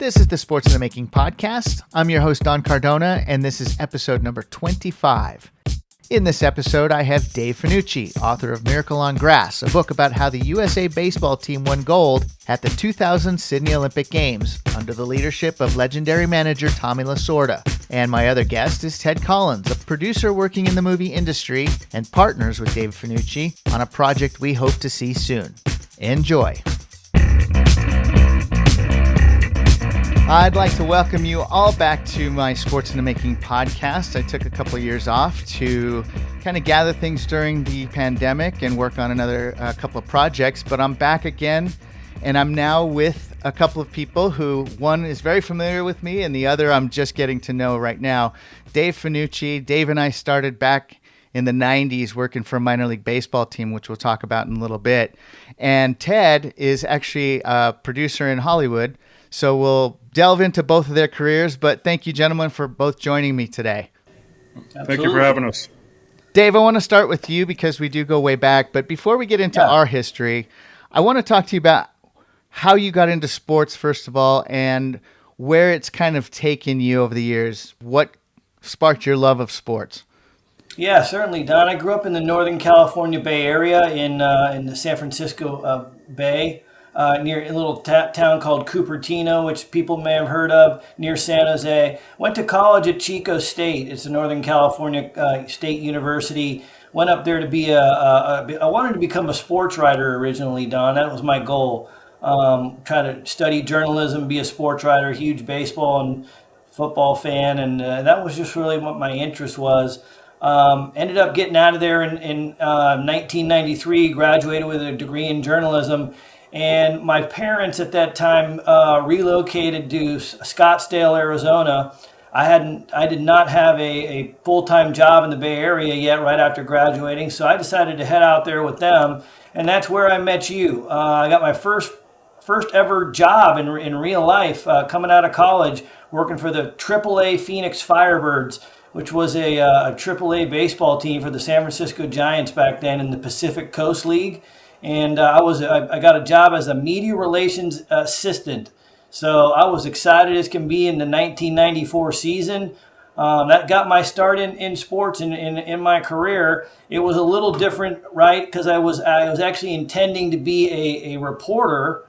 This is the Sports in the Making podcast. I'm your host, Don Cardona, and this is episode number 25. In this episode, I have Dave Fanucci, author of Miracle on Grass, a book about how the USA baseball team won gold at the 2000 Sydney Olympic Games under the leadership of legendary manager Tommy Lasorda. And my other guest is Ted Collins, a producer working in the movie industry and partners with Dave Fanucci on a project we hope to see soon. Enjoy. I'd like to welcome you all back to my Sports in the Making podcast. I took a couple of years off to kind of gather things during the pandemic and work on another couple of projects, but I'm back again, and I'm now with a couple of people who, one is very familiar with me and the other I'm just getting to know right now. Dave Fanucci. Dave and I started back in the 90s working for a minor league baseball team, which we'll talk about in a little bit. And Ted is actually a producer in Hollywood. So we'll delve into both of their careers, but thank you, gentlemen, for both joining me today. Absolutely. Thank you for having us. Dave, I want to start with you because we do go way back, but before we get into our history, I want to talk to you about how you got into sports, first of all, and where it's kind of taken you over the years. What sparked your love of sports? Yeah, certainly, Don. I grew up in the Northern California Bay Area in the San Francisco Bay. Near a little town called Cupertino, which people may have heard of, near San Jose. Went to college at Chico State. It's a Northern California State University. Went up there to be I wanted to become a sports writer originally, Don. That was my goal. Try to study journalism, be a sports writer, huge baseball and football fan, and that was just really what my interest was. Ended up getting out of there in 1993, graduated with a degree in journalism. And my parents at that time relocated to Scottsdale, Arizona. I did not have a full-time job in the Bay Area yet right after graduating, so I decided to head out there with them, and that's where I met you. I got my first ever job in real life coming out of college, working for the AAA Phoenix Firebirds, which was a AAA baseball team for the San Francisco Giants back then in the Pacific Coast League. And I got a job as a media relations assistant. So I was excited as can be in the 1994 season. That got my start in sports in my career. It was a little different, right? Because I was actually intending to be a reporter,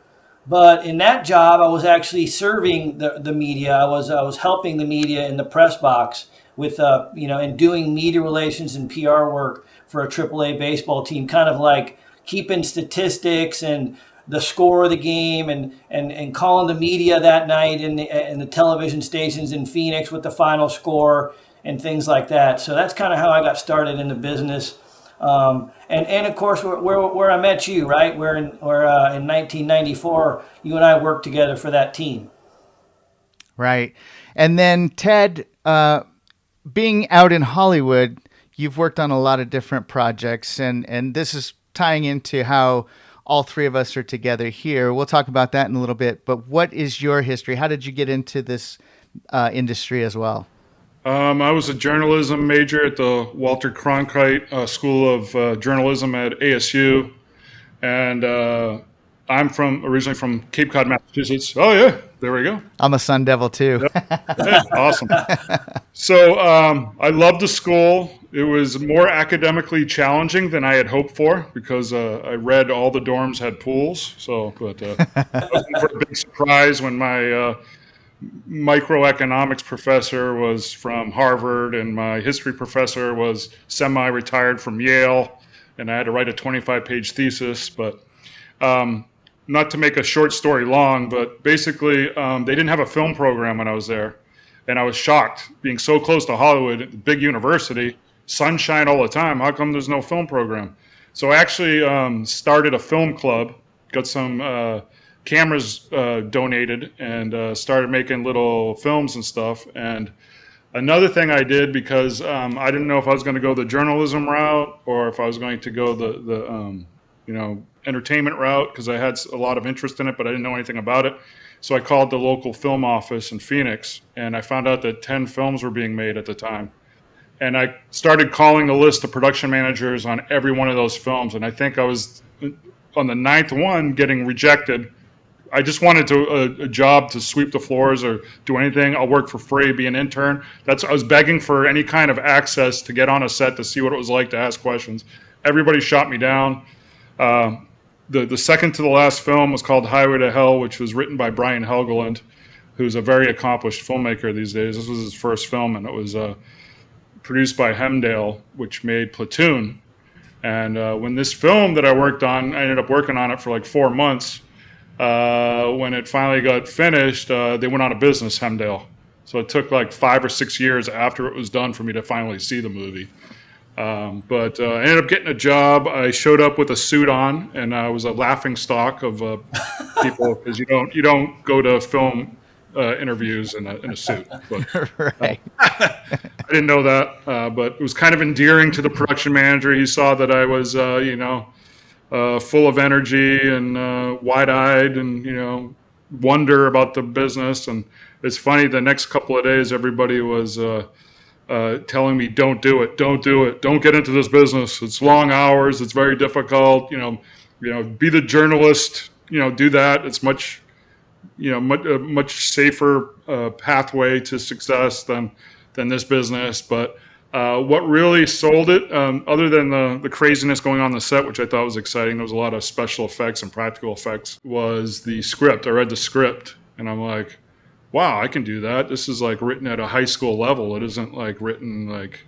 but in that job I was actually serving the media. I was helping the media in the press box with and doing media relations and PR work for a AAA baseball team, kind of like keeping statistics and the score of the game and calling the media that night in the television stations in Phoenix with the final score and things like that. So that's kind of how I got started in the business. And of course, where I met you, right? Where in 1994, you and I worked together for that team. Right. And then Ted, being out in Hollywood, you've worked on a lot of different projects, and this is tying into how all three of us are together here. We'll talk about that in a little bit, but what is your history? How did you get into this industry as well? I was a journalism major at the Walter Cronkite School of Journalism at ASU, and I'm originally from Cape Cod, Massachusetts. Oh yeah, there we go. I'm a Sun Devil too. Yeah, awesome. So I loved the school. It was more academically challenging than I had hoped for because I read all the dorms had pools. But it wasn't a big surprise when my microeconomics professor was from Harvard and my history professor was semi-retired from Yale, and I had to write a 25-page thesis. But not to make a short story long, but basically they didn't have a film program when I was there, and I was shocked being so close to Hollywood, big university. Sunshine all the time. How come there's no film program? So I actually started a film club, got some cameras donated, and started making little films and stuff. And another thing I did, because I didn't know if I was going to go the journalism route or if I was going to go the entertainment route, because I had a lot of interest in it, but I didn't know anything about it. So I called the local film office in Phoenix, and I found out that 10 films were being made at the time. And I started calling the list of production managers on every one of those films. And I think I was on the 9th one getting rejected I just wanted a job to sweep the floors or do anything. I'll work for free, be an intern. I was begging for any kind of access to get on a set to see what it was like to ask questions. Everybody shot me down. The second to the last film was called Highway to Hell, which was written by Brian Helgeland, who's a very accomplished filmmaker these days. This was his first film, and it was produced by Hemdale, which made Platoon. And when this film that I worked on, I ended up working on it for like 4 months. When it finally got finished, they went out of business, Hemdale. So it took like 5 or 6 years after it was done for me to finally see the movie. But I ended up getting a job. I showed up with a suit on, and I was a laughing stock of people because you don't go to film interviews in a suit. But, Right. I didn't know that, but it was kind of endearing to the production manager. He saw that I was, full of energy and wide-eyed and wonder about the business. And it's funny. The next couple of days, everybody was telling me, "Don't do it, don't get into this business. It's long hours. It's very difficult. Be the journalist. Do that. It's much." Much safer pathway to success than this business. But what really sold it, other than the craziness going on the set, which I thought was exciting, there was a lot of special effects and practical effects, was the script. I read the script, and I'm like, wow, I can do that. This is like written at a high school level. It isn't like written like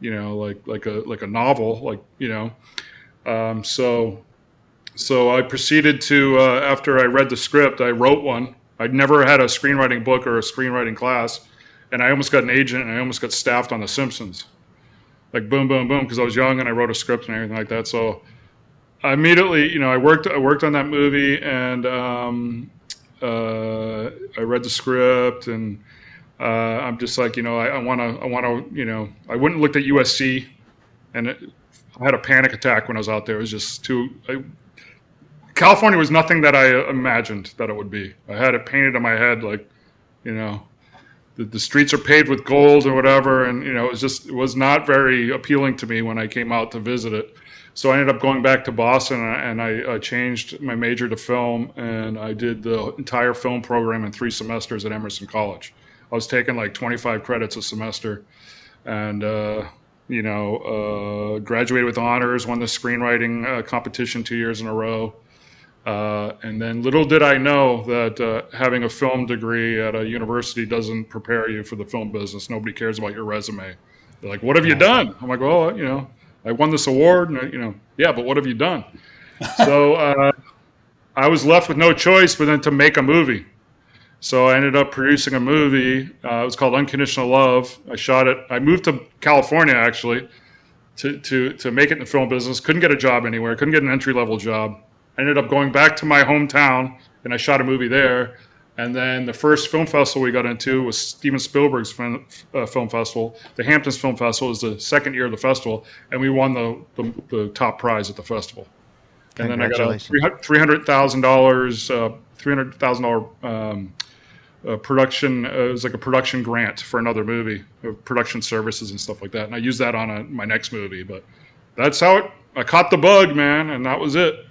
a novel, So I proceeded to, after I read the script, I wrote one. I'd never had a screenwriting book or a screenwriting class, and I almost got an agent, and I almost got staffed on The Simpsons. Like boom, boom, boom, because I was young and I wrote a script and everything like that. So I immediately, I worked on that movie, and I read the script, and I'm just like, I want to, I went and looked at USC, and I had a panic attack when I was out there. It was just California was nothing that I imagined that it would be. I had it painted in my head like, the streets are paved with gold or whatever, and it was not very appealing to me when I came out to visit it. So I ended up going back to Boston, and I changed my major to film, and I did the entire film program in 3 semesters at Emerson College. I was taking like 25 credits a semester, and graduated with honors, won the screenwriting competition 2 years in a row. And then little did I know that having a film degree at a university doesn't prepare you for the film business. Nobody cares about your resume. They're like, what have you done? I'm like, well, I won this award, and yeah, but what have you done? So I was left with no choice but then to make a movie. So I ended up producing a movie. It was called Unconditional Love. I shot it. I moved to California actually to make it in the film business. Couldn't get a job anywhere. Couldn't get an entry-level job. I ended up going back to my hometown, and I shot a movie there. And then the first film festival we got into was Steven Spielberg's film festival. The Hamptons Film Festival was the second year of the festival, and we won the top prize at the festival. And then I got a $300,000 production. It was like a production grant for another movie, production services and stuff like that. And I used that on my next movie. But that's how I caught the bug, man, and that was it.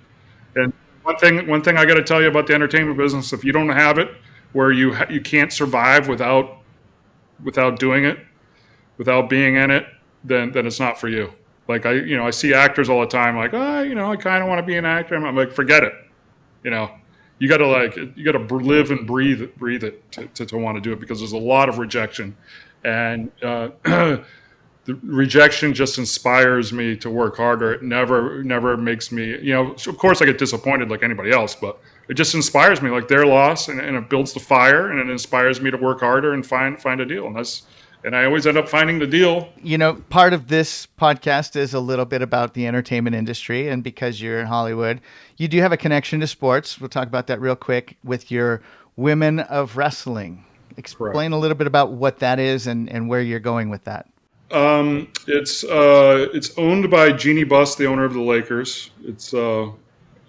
And one thing I got to tell you about the entertainment business: if you don't have it, where you can't survive without doing it, without being in it, then it's not for you. Like I see actors all the time, like, I kind of want to be an actor. I'm like, forget it. You got to live and breathe it to want to do it, because there's a lot of rejection, and the rejection just inspires me to work harder. It never makes me, of course I get disappointed like anybody else, but it just inspires me, like their loss, and it builds the fire, and it inspires me to work harder and find a deal. And I always end up finding the deal. Part of this podcast is a little bit about the entertainment industry, and because you're in Hollywood, you do have a connection to sports. We'll talk about that real quick with your Women of Wrestling. Explain Correct. A little bit about what that is and where you're going with that. It's owned by Jeannie Buss, the owner of the Lakers. It's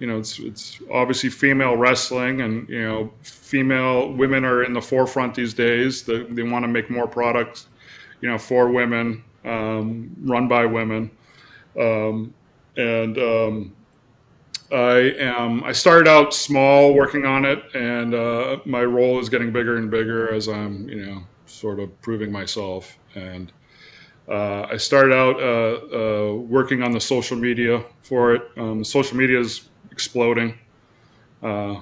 it's obviously female wrestling, and women are in the forefront these days. They want to make more products, for women, run by women, and I started out small working on it, and my role is getting bigger and bigger as I'm, sort of proving myself. And I started out working on the social media for it. Social media is exploding. Uh,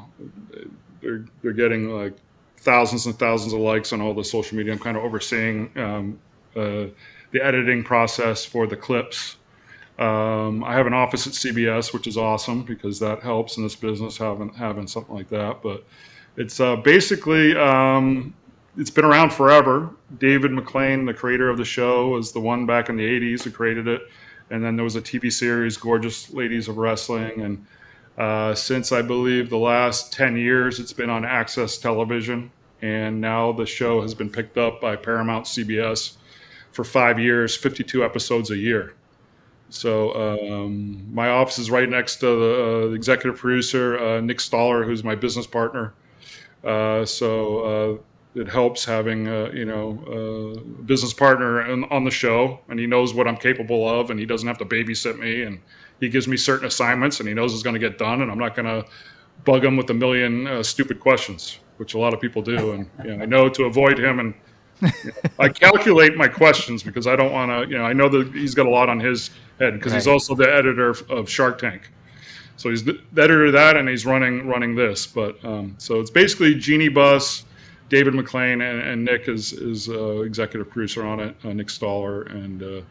they're getting like thousands and thousands of likes on all the social media. I'm kind of overseeing the editing process for the clips. I have an office at CBS, which is awesome because that helps in this business having something like that. But it's basically it's been around forever. David McLean, the creator of the show, was the one back in the '80s who created it, and then there was a TV series, Gorgeous Ladies of Wrestling, and since I believe the last 10 years, it's been on Access Television, and now the show has been picked up by Paramount CBS for 5 years, 52 episodes a year. So my office is right next to the executive producer, Nick Stoller, who's my business partner. So it helps having a business partner on the show, and he knows what I'm capable of, and he doesn't have to babysit me, and he gives me certain assignments, and he knows it's going to get done, and I'm not going to bug him with a million stupid questions, which a lot of people do. And I know to avoid him, and I calculate my questions because I don't want to. I know that he's got a lot on his head because he's also the editor of Shark Tank. So he's the editor of that, and he's running this. But so it's basically Jeannie Buss, David McLean, and Nick is executive producer on it, Nick Stoller, and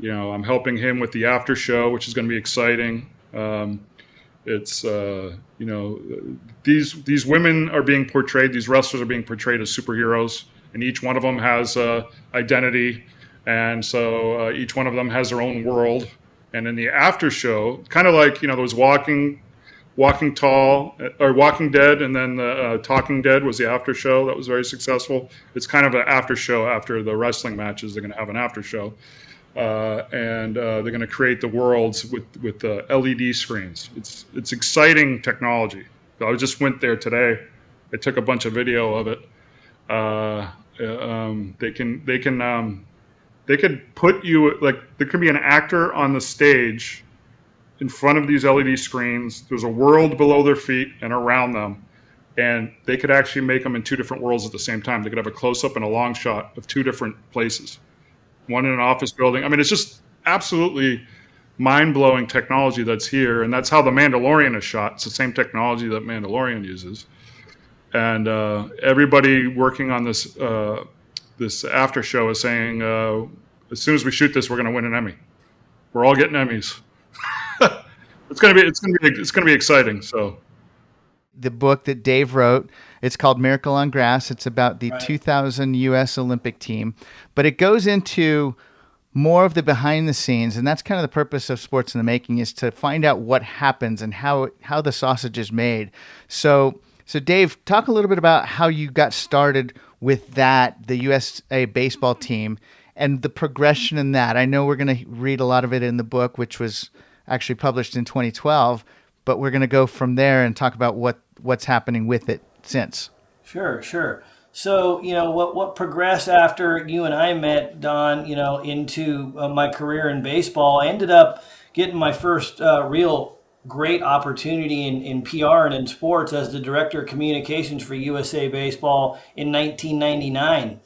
I'm helping him with the after show, which is going to be exciting. It's these women are being portrayed, these wrestlers are being portrayed as superheroes, and each one of them has identity, and so each one of them has their own world. And in the after show, kind of like there was Walking Tall or Walking Dead, and then the Talking Dead was the after show that was very successful. It's kind of an after show after the wrestling matches. They're going to have an after show, and they're going to create the worlds with LED screens. It's exciting technology. I just went there today. I took a bunch of video of it. They could put you, like, there could be an actor on the stage in front of these LED screens. There's a world below their feet and around them, and they could actually make them in two different worlds at the same time. They could have a close-up and a long shot of two different places, one in an office building. I mean, it's just absolutely mind-blowing technology that's here, and that's how The Mandalorian is shot. It's the same technology that Mandalorian uses. And everybody working on this after show is saying, as soon as we shoot this, we're going to win an Emmy. We're all getting Emmys. It's going to be exciting. So, the book that Dave wrote, it's called Miracle on Grass. It's about the 2000 U.S. Olympic team, but it goes into more of the behind the scenes, and that's kind of the purpose of Sports in the Making, is to find out what happens and how the sausage is made. So Dave, talk a little bit about how you got started with that, the USA baseball team, and the progression in that. I know we're going to read a lot of it in the book, which was actually published in 2012, but we're going to go from there and talk about what's happening with it since. Sure. So, what progressed after you and I met, Don, into my career in baseball, I ended up getting my first real great opportunity in PR and in sports as the director of communications for USA Baseball in 1999.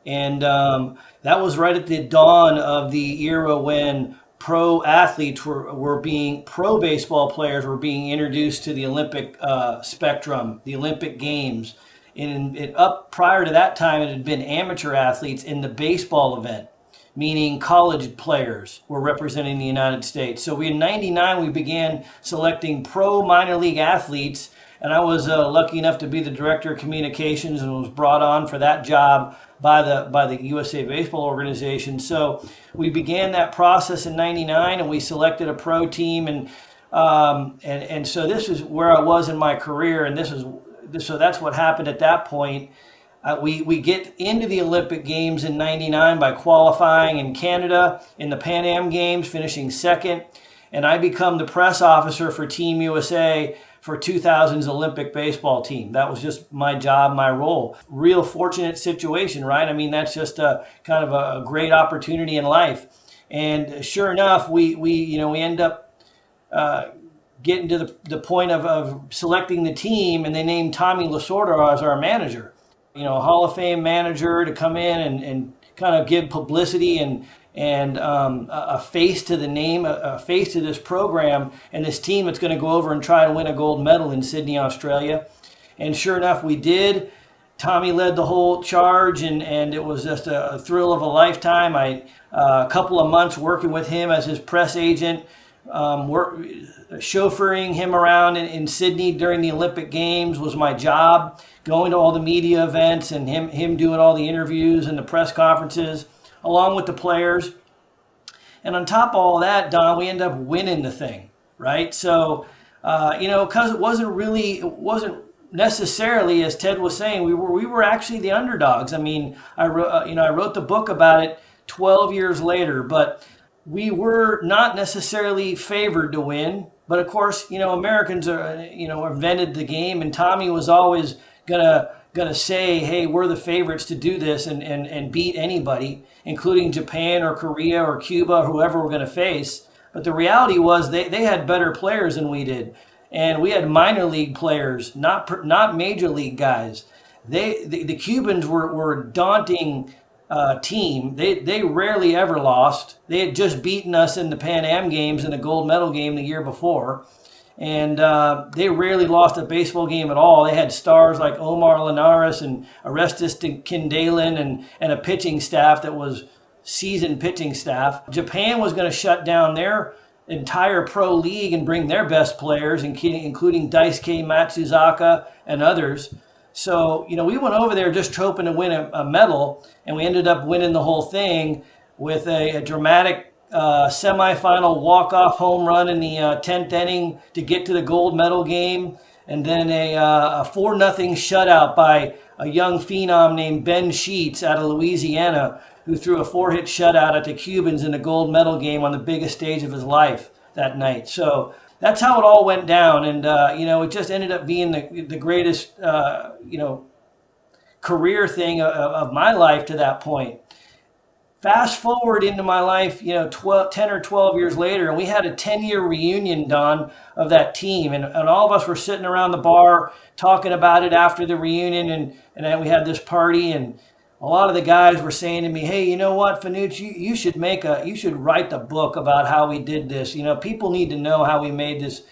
And that was right at the dawn of the era when pro athletes pro baseball players were being introduced to the Olympic spectrum, the Olympic Games. And up prior to that time, it had been amateur athletes in the baseball event, meaning college players were representing the United States. So in '99, we began selecting pro minor league athletes, and I was lucky enough to be the director of communications and was brought on for that job by the USA Baseball organization. So we began that process in '99, and we selected a pro team, and so this is where I was in my career, and so that's what happened at that point. We get into the Olympic Games in '99 by qualifying in Canada in the Pan Am Games, finishing second, and I become the press officer for Team USA for 2000's Olympic baseball team. That was just my job, my role. Real fortunate situation, right? I mean, that's just a kind of a great opportunity in life. And sure enough, we end up getting to the point of selecting the team, and they named Tommy Lasorda as our manager. A Hall of Fame manager to come in and kind of give publicity and a face to the name, a face to this program and this team that's going to go over and try to win a gold medal in Sydney, Australia. And sure enough, we did. Tommy led the whole charge, and it was just a thrill of a lifetime. A couple of months working with him as his press agent, chauffeuring him around in Sydney during the Olympic Games was my job, going to all the media events and him doing all the interviews and the press conferences, along with the players. And on top of all that, Don, we ended up winning the thing, right? So, because it wasn't necessarily, as Ted was saying, we were actually the underdogs. I mean, I wrote the book about it 12 years later, but we were not necessarily favored to win. But of course, Americans invented the game, and Tommy was always gonna say, hey, we're the favorites to do this and beat anybody, including Japan or Korea or Cuba or whoever we're gonna face. But the reality was they had better players than we did. And we had minor league players, not major league guys. The Cubans were a daunting team. They rarely ever lost. They had just beaten us in the Pan Am Games in the gold medal game the year before. And they rarely lost a baseball game at all. They had stars like Omar Linares and Orestes Kindalen and a pitching staff that was seasoned pitching staff. Japan was going to shut down their entire pro league and bring their best players, including Daisuke Matsuzaka and others. So, we went over there just hoping to win a medal, and we ended up winning the whole thing with a dramatic semifinal walk-off home run in the 10th inning to get to the gold medal game, and then a 4-0 shutout by a young phenom named Ben Sheets out of Louisiana, who threw a 4-hit shutout at the Cubans in the gold medal game on the biggest stage of his life that night. So that's how it all went down. And, it just ended up being the greatest, career thing of my life to that point. Fast forward into my life, 10 or 12 years later, and we had a 10-year reunion, Don, of that team. And all of us were sitting around the bar talking about it after the reunion. And then we had this party, and a lot of the guys were saying to me, hey, you know what, Fanucci, you should write the book about how we did this. People need to know how we made this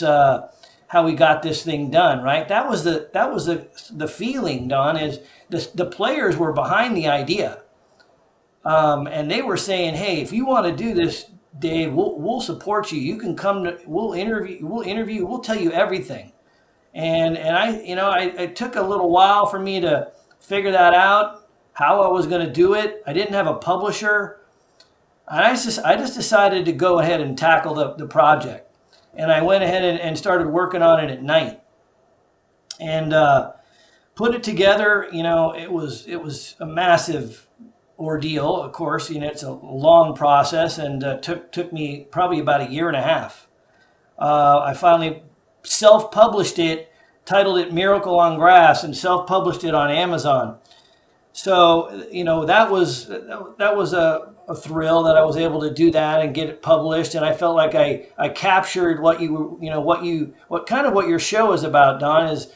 how we got this thing done, right? That was the feeling, Don, is the players were behind the idea. And they were saying, hey, if you want to do this, Dave, we'll support you. You can come we'll interview, we'll tell you everything. And it took a little while for me to figure that out, how I was going to do it. I didn't have a publisher. And I just decided to go ahead and tackle the project. And I went ahead and started working on it at night. And put it together, it was a massive ordeal. Of course, it's a long process, and took me probably about a year and a half. I finally self-published it, titled it Miracle on Grass, and self-published it on Amazon. So, that was a thrill that I was able to do that and get it published. And I felt like I captured what your show is about, Don, is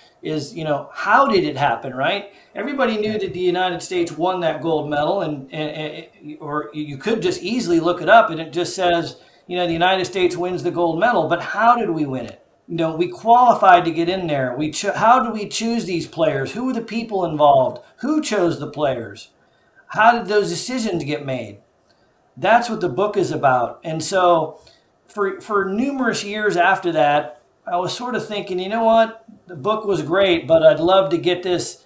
how did it happen, right? Everybody knew that the United States won that gold medal, or you could just easily look it up and it just says, the United States wins the gold medal. But how did we win it? We qualified to get in there. How do we choose these players? Who were the people involved? Who chose the players? How did those decisions get made? That's what the book is about. And so for numerous years after that, I was sort of thinking, you know what? The book was great, but I'd love to get this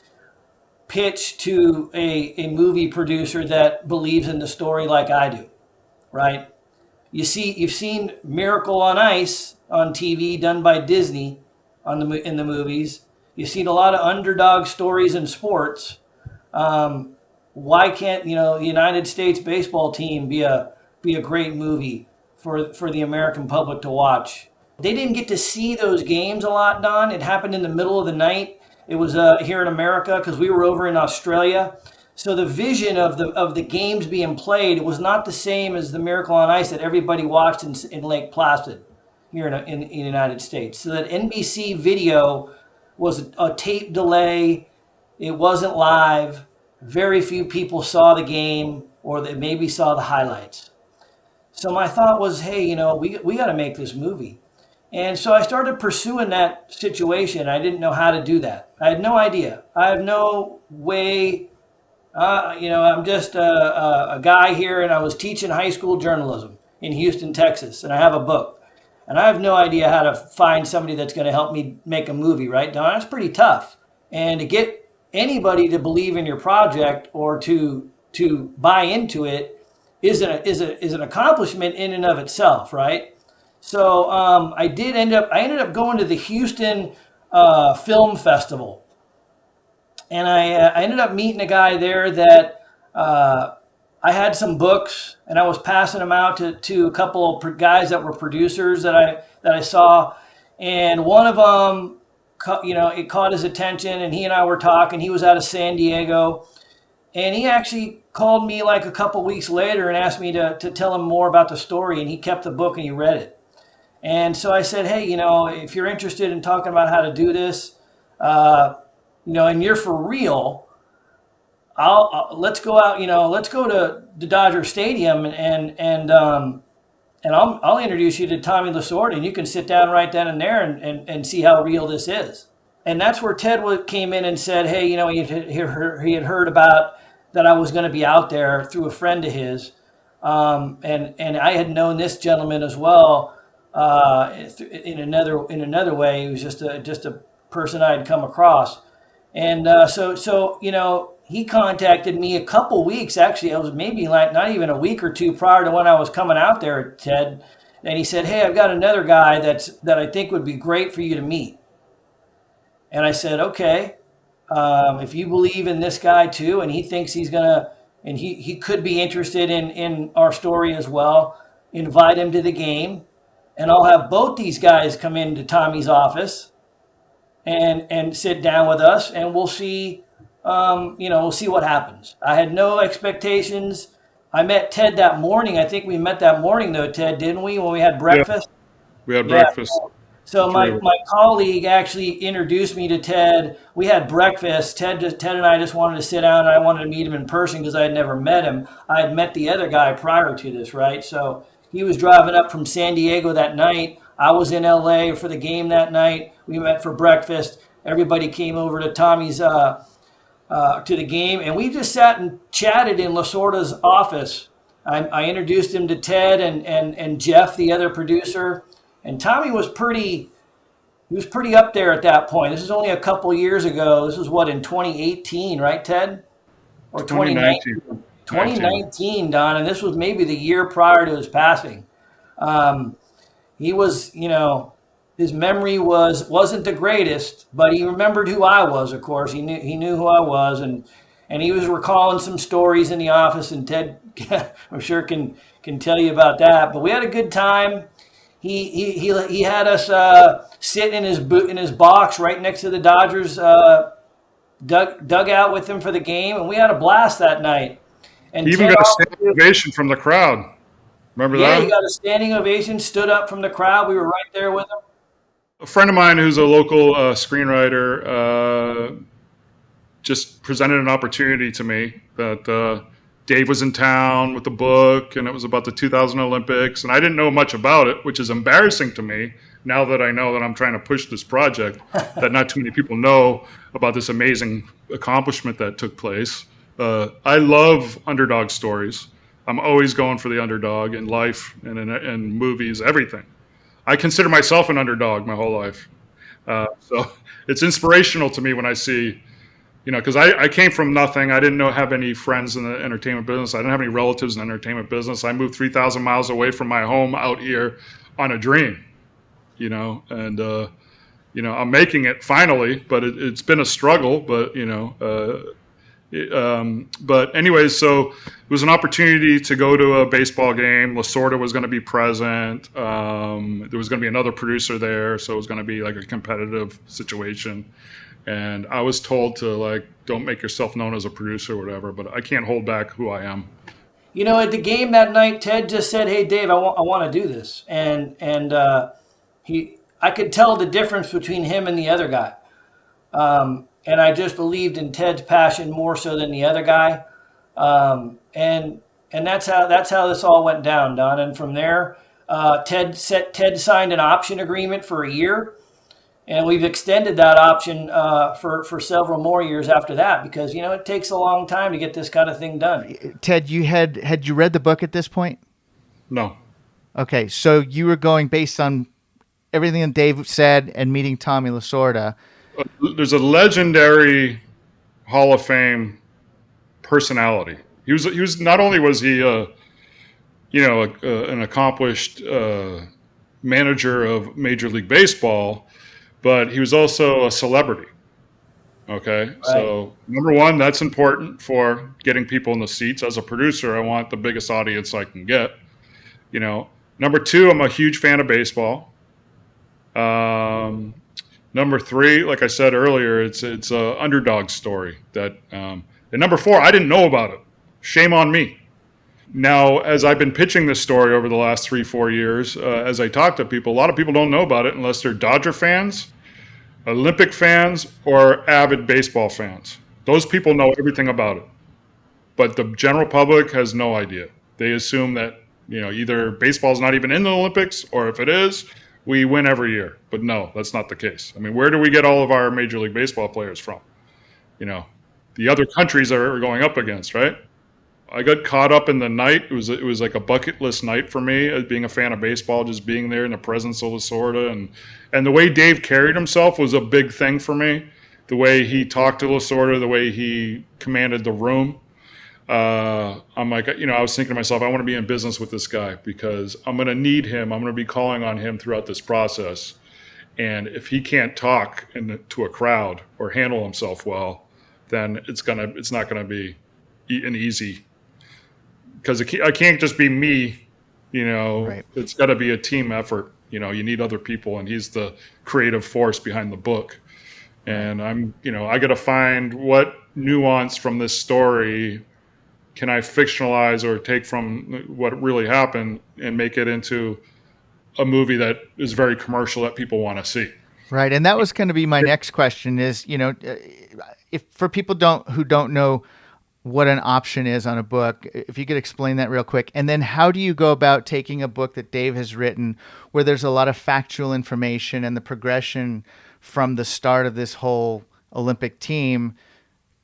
pitch to a movie producer that believes in the story like I do, right? You've seen Miracle on Ice on TV done by Disney in the movies. You've seen a lot of underdog stories in sports. Why can't the United States baseball team be a great movie for the American public to watch? They didn't get to see those games a lot, Don. It happened in the middle of the night. It was here in America because we were over in Australia. So the vision of the games being played, it was not the same as the Miracle on Ice that everybody watched in Lake Placid. here in the United States. So that NBC video was a tape delay. It wasn't live. Very few people saw the game, or they maybe saw the highlights. So my thought was, hey, we got to make this movie. And so I started pursuing that situation. I didn't know how to do that. I had no idea. I have no way. I'm just a guy here, and I was teaching high school journalism in Houston, Texas, and I have a book. And I have no idea how to find somebody that's going to help me make a movie, right, Don? That's pretty tough. And to get anybody to believe in your project or to buy into it is an accomplishment in and of itself, right? So I ended up going to the Houston Film Festival, and I ended up meeting a guy there that I had some books, and I was passing them out to a couple of guys that were producers that I saw, and one of them, it caught his attention, and he and I were talking. He was out of San Diego, and he actually called me like a couple weeks later and asked me to tell him more about the story, and he kept the book and he read it. And so I said, hey, if you're interested in talking about how to do this, and you're for real, let's go out, let's go to the Dodger Stadium and I'll introduce you to Tommy Lasorda, and you can sit down right then and there and see how real this is. And that's where Ted came in and said, hey, he had heard about that I was going to be out there through a friend of his. And I had known this gentleman as well in another way. He was just a person I had come across. And so he contacted me a couple weeks, actually. It was maybe like not even a week or two prior to when I was coming out there, Ted. And he said, hey, I've got another guy that I think would be great for you to meet. And I said, okay, if you believe in this guy too, and he thinks he's gonna, and he could be interested in our story as well, invite him to the game, and I'll have both these guys come into Tommy's office and sit down with us, and we'll see, we'll see what happens. I had no expectations. I met Ted that morning. I think we met that morning though, Ted, didn't we? When we had breakfast. Yeah, we had breakfast. So my colleague actually introduced me to Ted. We had breakfast. Ted and I just wanted to sit down, and I wanted to meet him in person because I had never met him. I had met the other guy prior to this, right? So he was driving up from San Diego that night. I was in LA for the game that night. We met for breakfast. Everybody came over to Tommy's to the game, and we just sat and chatted in Lasorda's office. I introduced him to Ted and Jeff, the other producer. And Tommy was pretty up there at that point. This is only a couple years ago. This was in 2018, right, Ted? Or 2019? 2019, Don, and this was maybe the year prior to his passing. He was, his memory wasn't the greatest, but he remembered who I was, of course. He knew who I was, and he was recalling some stories in the office, and Ted, I'm sure, can tell you about that. But we had a good time. He had us sit in his box right next to the Dodgers dugout with him for the game, and we had a blast that night. And he even got a standing ovation from the crowd. Remember that? Yeah, he got a standing ovation, stood up from the crowd. We were right there with him. A friend of mine who's a local screenwriter just presented an opportunity to me that Dave was in town with the book, and it was about the 2000 Olympics, and I didn't know much about it, which is embarrassing to me now that I know that I'm trying to push this project, that not too many people know about this amazing accomplishment that took place. I love underdog stories. I'm always going for the underdog in life and in movies, everything. I consider myself an underdog my whole life. So it's inspirational to me when I see, because I came from nothing. I didn't have any friends in the entertainment business. I didn't have any relatives in the entertainment business. I moved 3,000 miles away from my home out here on a dream, and, I'm making it finally, but it's been a struggle, but, but anyways, so it was an opportunity to go to a baseball game. Lasorda was going to be present. There was going to be another producer there, so it was going to be like a competitive situation. And I was told to don't make yourself known as a producer or whatever, but I can't hold back who I am. At the game that night, Ted just said, "Hey, Dave, I want to do this," and I could tell the difference between him and the other guy. And I just believed in Ted's passion more so than the other guy. And that's how this all went down, Don. And from there, Ted signed an option agreement for a year, and we've extended that option for several more years after that, because it takes a long time to get this kind of thing done. Ted, had you read the book at this point? No. Okay, so you were going based on everything that Dave said and meeting Tommy Lasorda. There's a legendary Hall of Fame personality. He was not only was he an accomplished manager of Major League Baseball, but he was also a celebrity. Okay, right. So number one, that's important for getting people in the seats. As a producer, I want the biggest audience I can get. Number two, I'm a huge fan of baseball. Number three, like I said earlier, it's a underdog story that. And number four, I didn't know about it. Shame on me. Now, as I've been pitching this story over the last 3-4 years, as I talk to people, a lot of people don't know about it unless they're Dodger fans, Olympic fans, or avid baseball fans. Those people know everything about it. But the general public has no idea. They assume that, either baseball's not even in the Olympics, or if it is, we win every year. But no, that's not the case. I mean, where do we get all of our Major League Baseball players from? The other countries that we're going up against, right? I got caught up in the night. It was like a bucket list night for me, as being a fan of baseball, just being there in the presence of Lasorda. And the way Dave carried himself was a big thing for me. The way he talked to Lasorda, the way he commanded the room. I'm like, I was thinking to myself, I want to be in business with this guy because I'm going to need him. I'm going to be calling on him throughout this process. And if he can't talk to a crowd or handle himself well, then it's not going to be an easy, because I can't just be me, Right. It's got to be a team effort. You need other people, and he's the creative force behind the book. And I got to find what nuance from this story can I fictionalize or take from what really happened and make it into a movie that is very commercial that people want to see. Right. And that was going to be my next question is, if for people who don't know what an option is on a book, if you could explain that real quick. And then how do you go about taking a book that Dave has written where there's a lot of factual information and the progression from the start of this whole Olympic team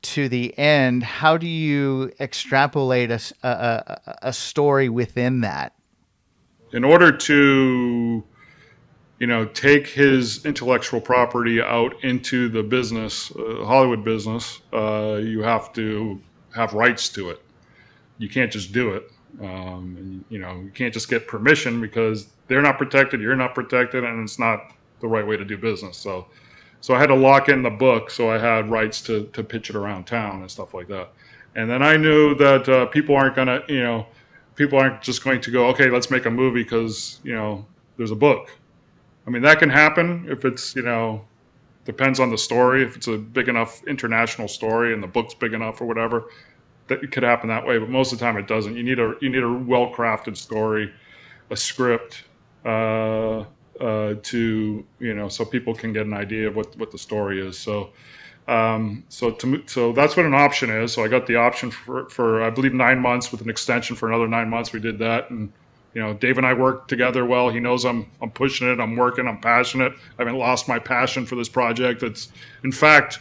to the end? How do you extrapolate a story within that? In order to take his intellectual property out into the business, Hollywood business, you have to have rights to it. You can't just do it. You can't just get permission because they're not protected, you're not protected, and it's not the right way to do business. So I had to lock in the book, so I had rights to pitch it around town and stuff like that. And then I knew that people aren't just going to go, okay, let's make a movie because, there's a book. I mean, that can happen if it's, depends on the story. If it's a big enough international story and the book's big enough or whatever, that it could happen that way. But most of the time it doesn't. You need a well-crafted story, a script, so people can get an idea of what the story is. So that's what an option is. So I got the option for I believe 9 months with an extension for another 9 months. We did that, and Dave and I work together well. He knows I'm pushing it. I'm working. I'm passionate. I haven't lost my passion for this project. In fact,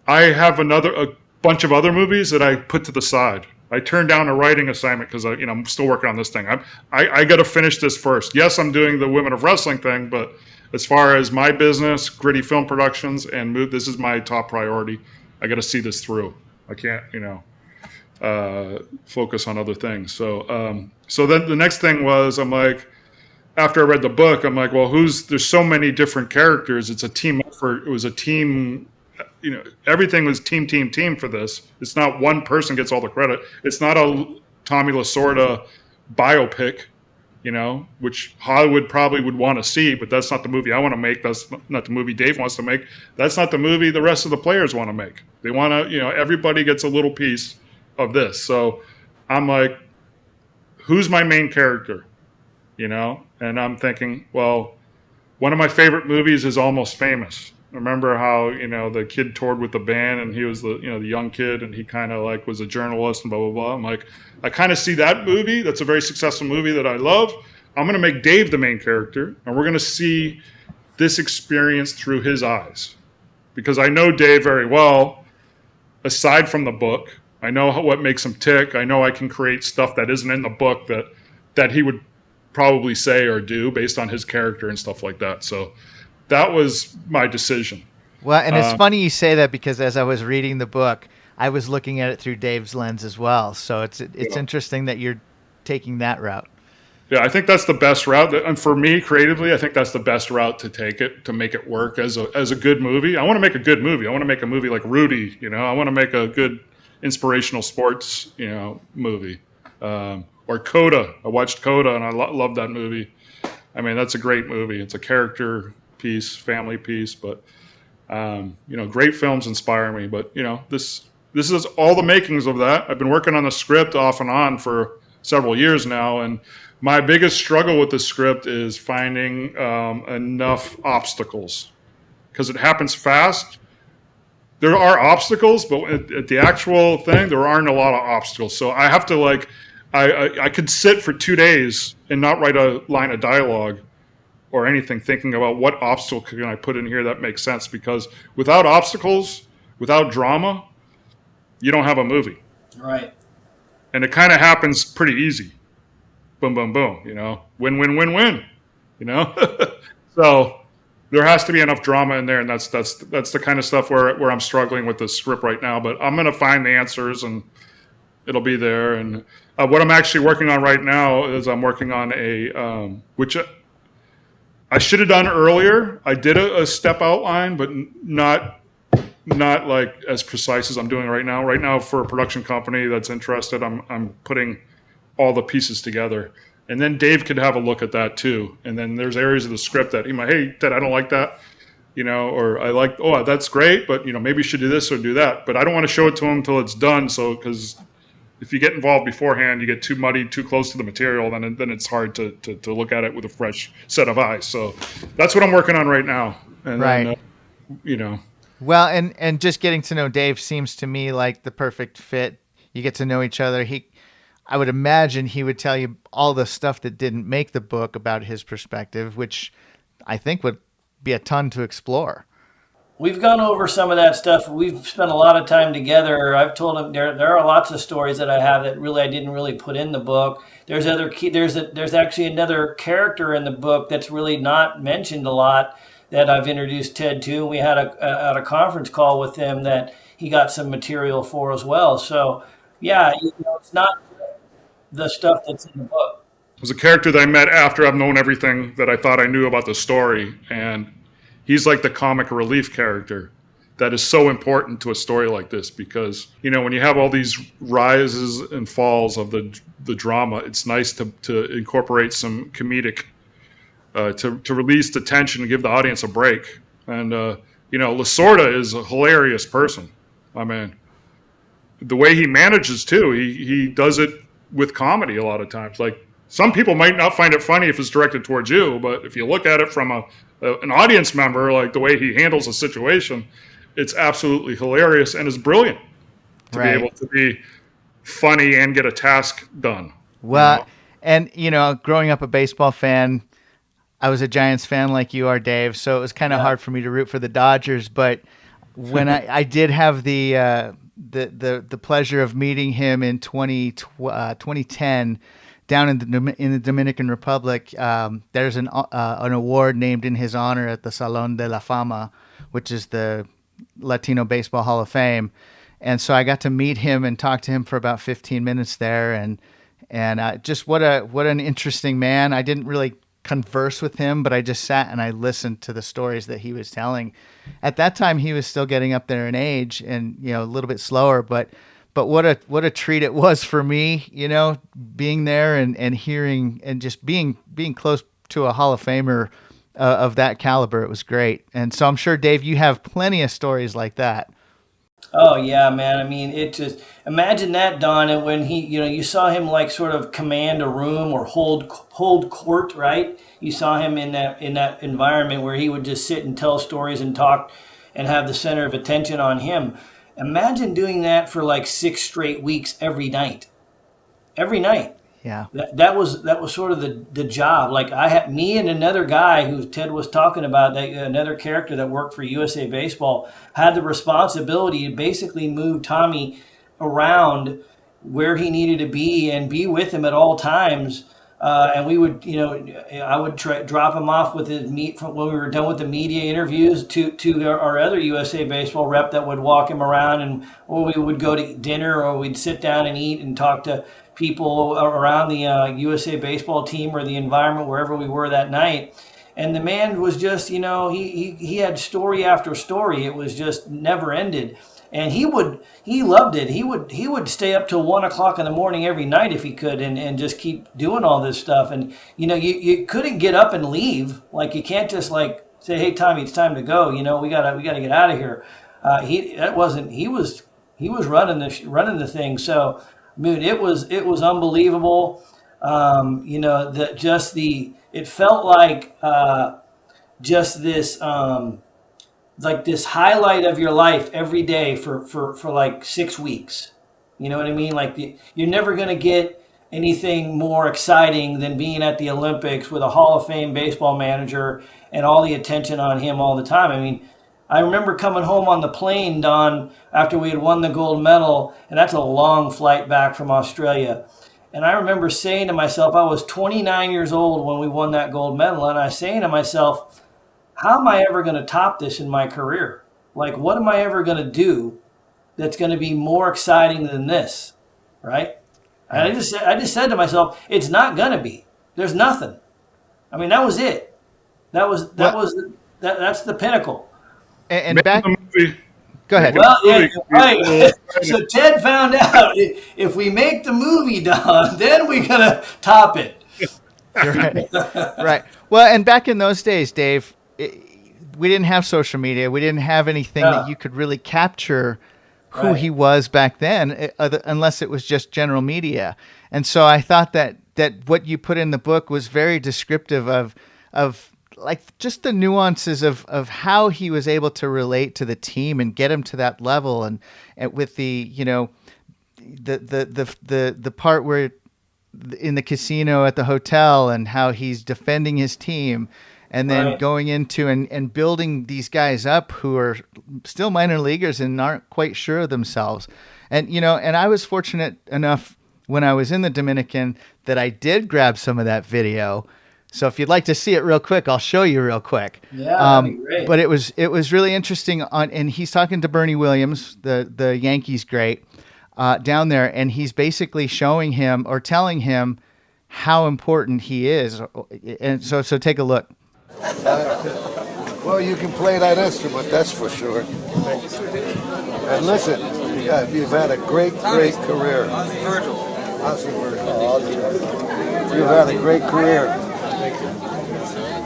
I have a bunch of other movies that I put to the side. I turned down a writing assignment because I'm still working on this thing. I got to finish this first. Yes, I'm doing the Women of Wrestling thing, but as far as my business, Gritty Film Productions, and this is my top priority. I got to see this through. I can't, focus on other things. So then the next thing was, I'm like, after I read the book, I'm like, well, there's so many different characters. It's a team effort. It was a team, everything was team for this. It's not one person gets all the credit. It's not a Tommy Lasorda biopic, which Hollywood probably would want to see, but that's not the movie I want to make. That's not the movie Dave wants to make. That's not the movie the rest of the players want to make. They want to, everybody gets a little piece of this. So I'm like, who's my main character? And I'm thinking, well, One of my favorite movies is Almost Famous. Remember how, the kid toured with the band and he was the young kid and he kind of like was a journalist and blah, blah, blah. I'm like, I kind of see that movie. That's a very successful movie that I love. I'm going to make Dave the main character and we're going to see this experience through his eyes. Because I know Dave very well, aside from the book. I know what makes him tick. I know I can create stuff that isn't in the book that he would probably say or do based on his character and stuff like that. So that was my decision. Well, and it's funny you say that because as I was reading the book, I was looking at it through Dave's lens as well. So it's interesting that you're taking that route. Yeah, I think that's the best route. And for me, creatively, I think that's the best route to take it, to make it work as a good movie. I want to make a good movie. I want to make a movie like Rudy, I want to make a good inspirational sports, movie. Or Coda. I watched Coda and I love that movie. I mean, that's a great movie. It's a character piece, family piece, but great films inspire me. But this is all the makings of that. I've been working on the script off and on for several years now, and my biggest struggle with the script is finding enough obstacles because it happens fast. There are obstacles, but at the actual thing, there aren't a lot of obstacles. So I have to I could sit for 2 days and not write a line of dialogue or anything, thinking about what obstacle can I put in here that makes sense. Because without obstacles, without drama, you don't have a movie. Right. And it kind of happens pretty easy. Boom, boom, boom. Win, win, win, win. So there has to be enough drama in there, and that's the kind of stuff where I'm struggling with the script right now. But I'm going to find the answers, and it'll be there. And what I'm actually working on right now is I'm working on a which I should have done earlier. I did a step outline, but not like as precise as I'm doing right now. Right now, for a production company that's interested, I'm putting all the pieces together. And then Dave could have a look at that too. And then there's areas of the script that he might, hey, Ted, I don't like that, or I like, oh, that's great, but maybe you should do this or do that. But I don't want to show it to him until it's done. So, because if you get involved beforehand, you get too muddy, too close to the material, then it's hard to look at it with a fresh set of eyes. So that's what I'm working on right now. And right. Then, Well, and just getting to know Dave seems to me like the perfect fit. You get to know each other. I would imagine he would tell you all the stuff that didn't make the book about his perspective, which I think would be a ton to explore. We've gone over some of that stuff. We've spent a lot of time together. I've told him there are lots of stories that I have that I didn't really put in the book. There's actually another character in the book that's really not mentioned a lot that I've introduced Ted to. We had a conference call with him that he got some material for as well. So yeah, it's not the stuff that's in the book. It was a character that I met after I've known everything that I thought I knew about the story, and he's like the comic relief character that is so important to a story like this because, when you have all these rises and falls of the drama, it's nice to incorporate some comedic, to release the tension and give the audience a break. And, Lasorda is a hilarious person. I mean, the way he manages too, he does it with comedy a lot of times. Like, some people might not find it funny if it's directed towards you, but if you look at it from an audience member, like the way he handles a situation, it's absolutely hilarious and is brilliant to be able to be funny and get a task done. Well, and growing up a baseball fan, I was a Giants fan like you are, Dave, so it was kind of hard for me to root for the Dodgers. But when I did have the pleasure of meeting him in 2010 down in the Dominican Republic, there's an award named in his honor at the Salón de la Fama, which is the Latino Baseball Hall of Fame. And so I got to meet him and talk to him for about 15 minutes there, and just what an interesting man. I didn't really converse with him, but I just sat and I listened to the stories that he was telling. At that time, he was still getting up there in age and a little bit slower, but what a treat it was for me, being there and hearing and just being close to a Hall of Famer of that caliber. It was great. And so I'm sure, Dave, you have plenty of stories like that. Oh yeah, man. I mean, it just imagine that, Don, and when he, you saw him like sort of command a room or hold court, right? You saw him in that environment where he would just sit and tell stories and talk, and have the center of attention on him. Imagine doing that for like 6 straight weeks every night, every night. Yeah. That was sort of the job. Like I had me and another guy who Ted was talking about, that another character that worked for USA Baseball, had the responsibility to basically move Tommy around where he needed to be and be with him at all times. And we would, I would drop him off with his meet from when we were done with the media interviews to our other USA Baseball rep that would walk him around, and or we would go to dinner, or we'd sit down and eat and talk to people around the USA Baseball team or the environment wherever we were that night. And the man was just, he had story after story. It was just never ended. And he loved it. He would stay up till 1 o'clock in the morning every night if he could, and just keep doing all this stuff. And you couldn't get up and leave. Like you can't just like say, "Hey Tommy, it's time to go." We gotta get out of here. He was running the thing. So, I mean, it was unbelievable. It felt like just this. Like this highlight of your life every day for like 6 weeks. You know what I mean? Like you're never going to get anything more exciting than being at the Olympics with a Hall of Fame baseball manager and all the attention on him all the time. I mean, I remember coming home on the plane, Don, after we had won the gold medal, and that's a long flight back from Australia. And I remember saying to myself, I was 29 years old when we won that gold medal, and I was saying to myself, how am I ever going to top this in my career? Like, what am I ever going to do that's going to be more exciting than this, right? And I just said to myself, it's not going to be. There's nothing. I mean, that was it. That's the pinnacle. And back. Go ahead. Well, yeah, right. So Ted found out if we make the movie, Don, then we're going to top it. Right. Right. Well, and back in those days, Dave, we didn't have social media. We didn't have anything that you could really capture who he was back then, unless it was just general media. And so I thought that what you put in the book was very descriptive of like just the nuances of how he was able to relate to the team and get him to that level, and with the the part where in the casino at the hotel, and how he's defending his team, and then going into and building these guys up who are still minor leaguers and aren't quite sure of themselves. And, and I was fortunate enough when I was in the Dominican that I did grab some of that video. So if you'd like to see it real quick, I'll show you real quick. Yeah, that'd be great. But it was really interesting and he's talking to Bernie Williams, the Yankees great, down there. And he's basically showing him or telling him how important he is. And so take a look. Well, you can play that instrument, that's for sure. And listen, you've had a great career. How's your word? You've had a great career.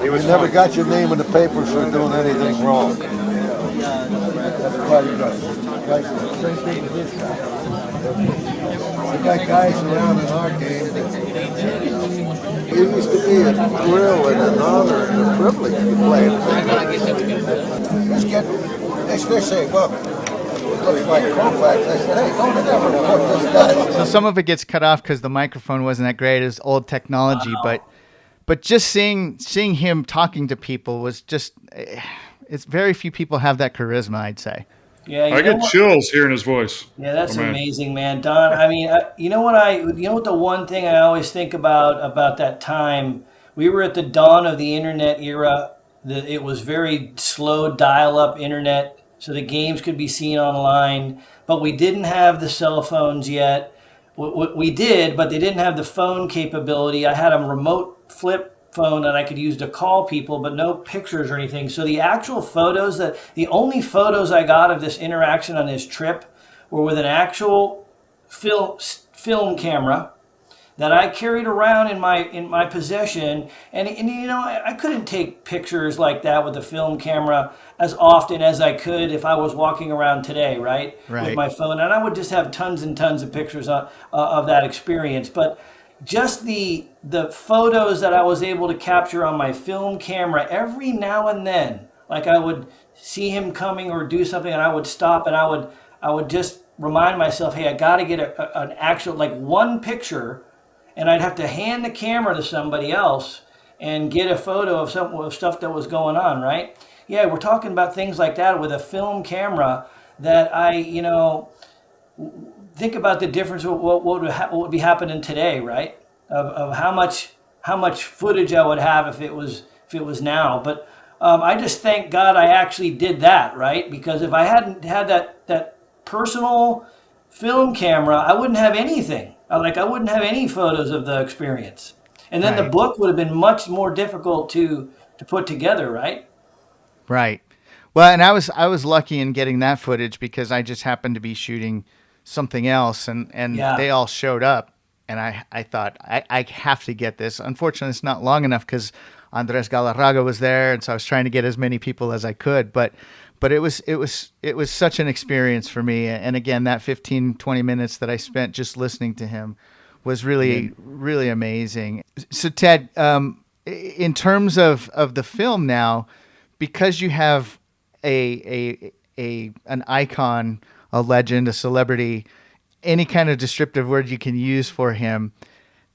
You never got your name in the papers for doing anything wrong. That's why you got same thing with this guy. We got guys around in our game that it used to be a thrill and an honor and a privilege to play. They say, well, it looks like Koufax. I said, hey, don't ever report this guy. So some of it gets cut off because the microphone wasn't that great. It was old technology, but just seeing him talking to people was just, it's very few people have that charisma, I'd say. Yeah, I get chills hearing his voice. Yeah, that's amazing, man. Don, I mean, you know what the one thing I always think about that time, we were at the dawn of the internet era. It was very slow dial-up internet, so the games could be seen online, but we didn't have the cell phones yet. We did, but they didn't have the phone capability. I had a remote flip phone that I could use to call people, but no pictures or anything. So the actual photos the only photos I got of this interaction on this trip were with an actual film camera that I carried around in my possession. And I couldn't take pictures like that with a film camera as often as I could if I was walking around today, right? With Right. my phone. And I would just have tons and tons of pictures of that experience. But just the photos that I was able to capture on my film camera every now and then, like I would see him coming or do something, and I would stop and I would just remind myself, hey, I got to get an actual, like, one picture, and I'd have to hand the camera to somebody else and get a photo of some of stuff that was going on, right? Yeah, we're talking about things like that with a film camera that think about the difference of what would be happening today, right? Of how much footage I would have if it was now. But I just thank God I actually did that, right? Because if I hadn't had that personal film camera, I wouldn't have anything. I wouldn't have any photos of the experience, and then the Right. book would have been much more difficult to put together, right? Right. Well, and I was lucky in getting that footage because I just happened to be shooting something else, and Yeah. they all showed up, and I thought I have to get this. Unfortunately, it's not long enough because Andres Galarraga was there, and so I was trying to get as many people as I could. But it was such an experience for me, and again, that 15-20 minutes that I spent just listening to him was really amazing. So Ted, in terms of the film now, because you have an icon, a legend, a celebrity, any kind of descriptive word you can use for him,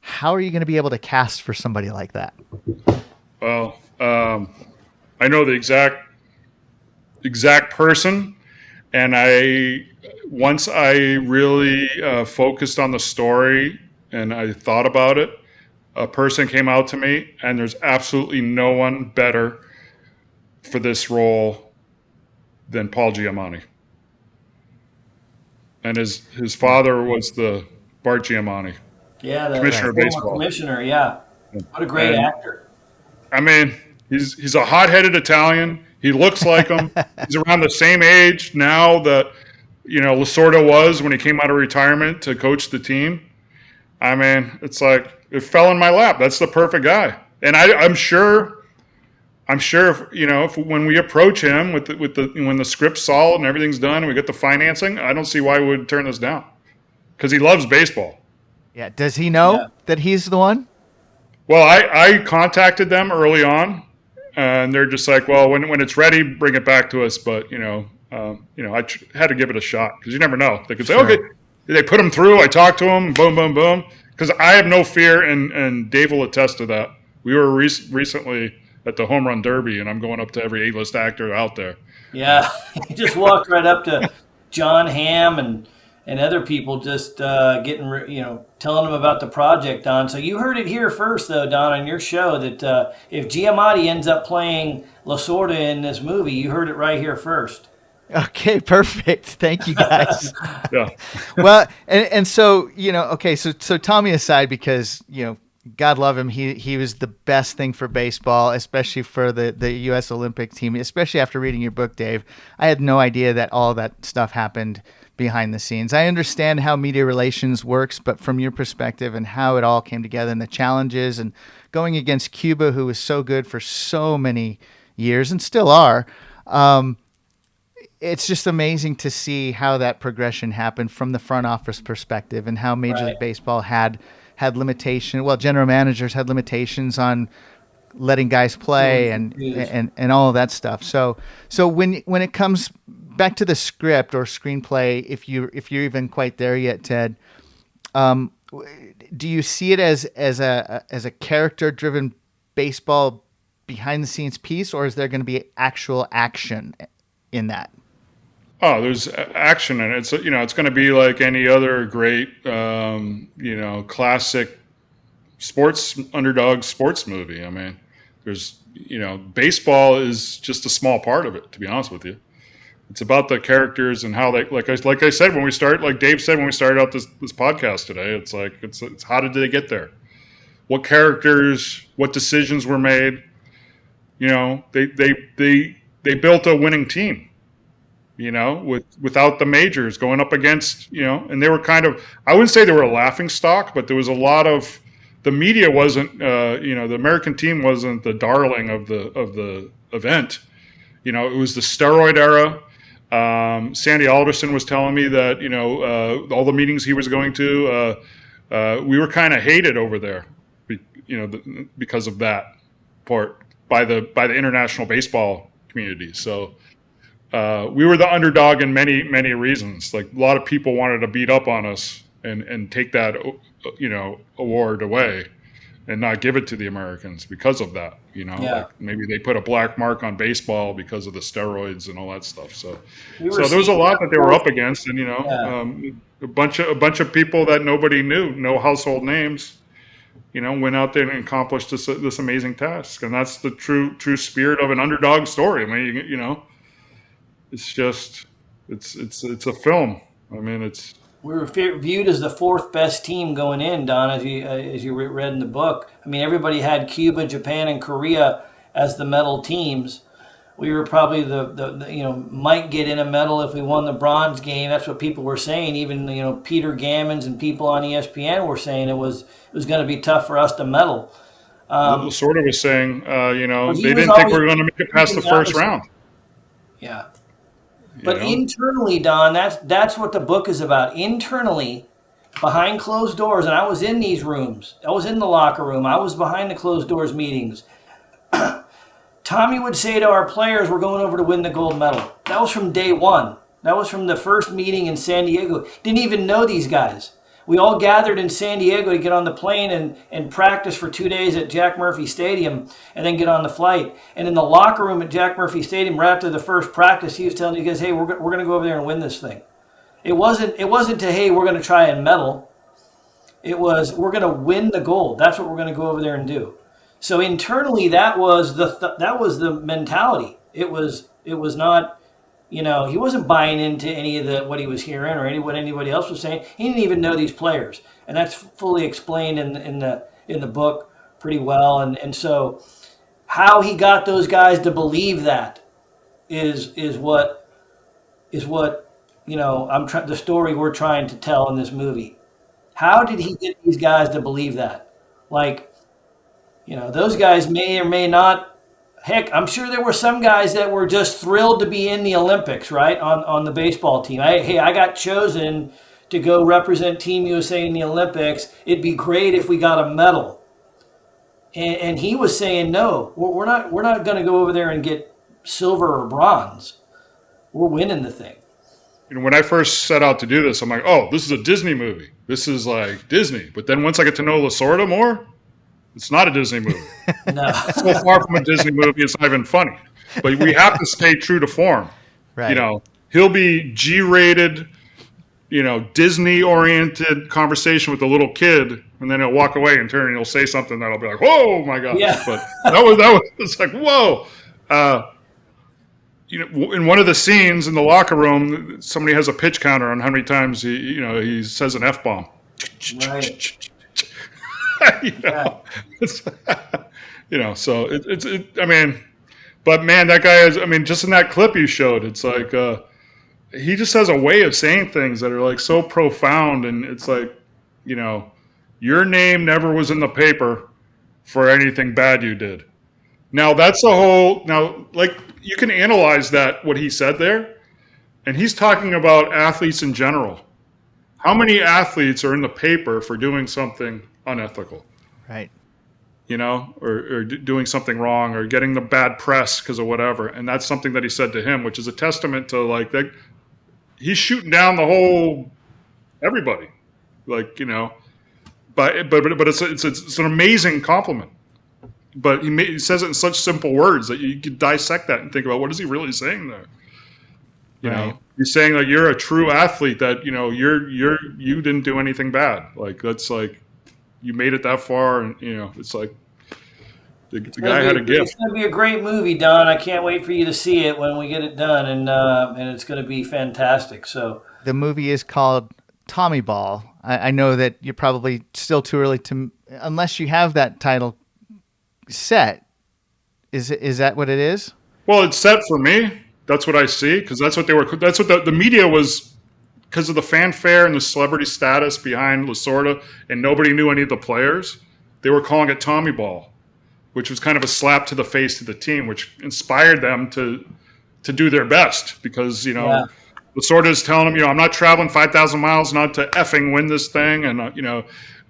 how are you going to be able to cast for somebody like that? Well, I know the exact person, and once I really focused on the story and I thought about it, a person came out to me, and there's absolutely no one better for this role than Paul Giamatti. And his father was the Bart Giamatti, Yeah, the commissioner of former baseball. commissioner. Yeah, what a great And actor. I mean, he's a hot-headed Italian. He looks like him. He's around the same age now that Lasorda was when he came out of retirement to coach the team. I mean, it's like it fell in my lap. That's the perfect guy. And I'm sure if when we approach him when the script's solid and everything's done and we get the financing, I don't see why we would turn this down because he loves baseball. Yeah. Does he know Yeah. that he's the one? Well, I contacted them early on, and they're just like, well, when it's ready, bring it back to us. But I had to give it a shot because you never know. They could say, Sure. okay, they put him through. I talked to him, boom, boom, boom. Because I have no fear, and Dave will attest to that. We were recently at the Home Run Derby, and I'm going up to every A-list actor out there. Yeah, he just walked right up to John Hamm and other people, just telling them about the project, Don. So you heard it here first, though, Don, on your show that if Giamatti ends up playing Lasorda in this movie, you heard it right here first. Okay, perfect. Thank you, guys. Yeah. Well, and so okay, so Tommy aside, because God love him, he was the best thing for baseball, especially for the U.S. Olympic team. Especially after reading your book, Dave, I had no idea that all that stuff happened behind the scenes. I understand how media relations works, but from your perspective and how it all came together and the challenges and going against Cuba, who was so good for so many years and still are. It's just amazing to see how that progression happened from the front office perspective and how Major League Baseball had limitation. Well, general managers had limitations on letting guys play and all of that stuff. So when it comes back to the script or screenplay, if you're even quite there yet, Ted, do you see it as a character driven baseball behind the scenes piece, or is there going to be actual action in that? Oh, there's action in it. It's going to be like any other great, classic underdog sports movie. I mean, baseball is just a small part of it, to be honest with you. It's about the characters and how they, like I said, when we start, like Dave said, when we started out this podcast today, it's like, it's how did they get there? What characters, what decisions were made? They built a winning team. without the majors going up against, and they were kind of, I wouldn't say they were a laughing stock, but there was a lot of, the media wasn't, the American team wasn't the darling of the event. It was the steroid era. Sandy Alderson was telling me that, all the meetings he was going to, we were kind of hated over there, because of that part by the international baseball community. So we were the underdog in many, many reasons. Like a lot of people wanted to beat up on us and take that, award away and not give it to the Americans because of that. Like maybe they put a black mark on baseball because of the steroids and all that stuff. So there was a lot that they were up against, and a bunch of people that nobody knew, no household names, went out there and accomplished this amazing task. And that's the true spirit of an underdog story. I mean, it's just, it's a film. I mean, we were viewed as the fourth best team going in, Don, as you read in the book. I mean, everybody had Cuba, Japan, and Korea as the medal teams. We were probably the might get in a medal if we won the bronze game. That's what people were saying. Even Peter Gammons and people on ESPN were saying it was going to be tough for us to medal. Lasorda was saying, they didn't think we were going to make it past the first round. Yeah. But internally, Don, that's what the book is about. Internally, behind closed doors, and I was in these rooms. I was in the locker room. I was behind the closed doors meetings. Tommy would say to our players, we're going over to win the gold medal. That was from day one. That was from the first meeting in San Diego. Didn't even know these guys. We all gathered in San Diego to get on the plane and practice for 2 days at Jack Murphy Stadium and then get on the flight. And in the locker room at Jack Murphy Stadium, right after the first practice, he was telling you guys, hey, we're going to go over there and win this thing. It wasn't to, hey, we're going to try and medal. It was, we're going to win the gold. That's what we're going to go over there and do. So internally, that was the mentality. It was not, he wasn't buying into any of what he was hearing or what anybody else was saying. He didn't even know these players, and that's fully explained in the book pretty well. And so, how he got those guys to believe that is what the story we're trying to tell in this movie. How did he get these guys to believe that? Those guys may or may not. Heck, I'm sure there were some guys that were just thrilled to be in the Olympics, right, on the baseball team. I got chosen to go represent Team USA in the Olympics. It'd be great if we got a medal. And he was saying, no, we're not going to go over there and get silver or bronze. We're winning the thing. When I first set out to do this, I'm like, oh, this is a Disney movie. This is like Disney. But then once I get to know Lasorda more, it's not a Disney movie. No. It's so far from a Disney movie, it's not even funny. But we have to stay true to form. Right. He'll be G-rated, Disney-oriented conversation with a little kid, and then he'll walk away and turn and he'll say something that'll be like, whoa, my God. Yeah. But that was it's like, whoa. In one of the scenes in the locker room, somebody has a pitch counter on how many times he says an F-bomb. Right. So but man, that guy is, just in that clip you showed, it's like, he just has a way of saying things that are like so profound. And it's like, your name never was in the paper for anything bad you did. Now that's you can analyze that, what he said there. And he's talking about athletes in general. How many athletes are in the paper for doing something unethical, right? Or doing something wrong or getting the bad press because of whatever. And that's something that he said to him, which is a testament to that he's shooting down the whole everybody, but it's an amazing compliment. But he says it in such simple words that you could dissect that and think about, what is he really saying there? Right. He's saying you're a true athlete, that you didn't do anything bad. That's you made it that far, and it's like the guy had a gift. It's going to be a great movie, Don. I can't wait for you to see it when we get it done, and it's going to be fantastic. So the movie is called TommyBall. I know that you're probably still too early unless you have that title set. Is that what it is? Well, it's set for me. That's what I see, because that's what the media was, because of the fanfare and the celebrity status behind Lasorda, and nobody knew any of the players. They were calling it TommyBall, which was kind of a slap to the face to the team, which inspired them to do their best, because Lasorda is telling them, I'm not traveling 5,000 miles not to effing win this thing, and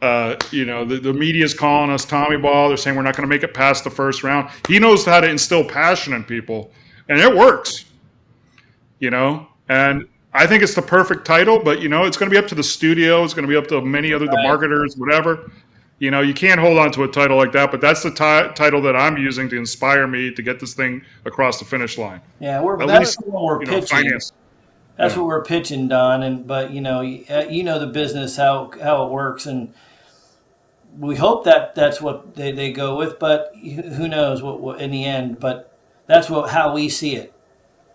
the media is calling us TommyBall. They're saying we're not going to make it past the first round. He knows how to instill passion in people, and it works. And I think it's the perfect title, but it's going to be up to the studio. It's going to be up to many other the marketers, whatever. You can't hold on to a title like that, but that's the title that I'm using to inspire me to get this thing across the finish line. Yeah, that's what we're pitching. Finance. That's what we're pitching, Don. But you know the business, how it works, and we hope that's what they go with. But who knows what in the end? But that's how we see it.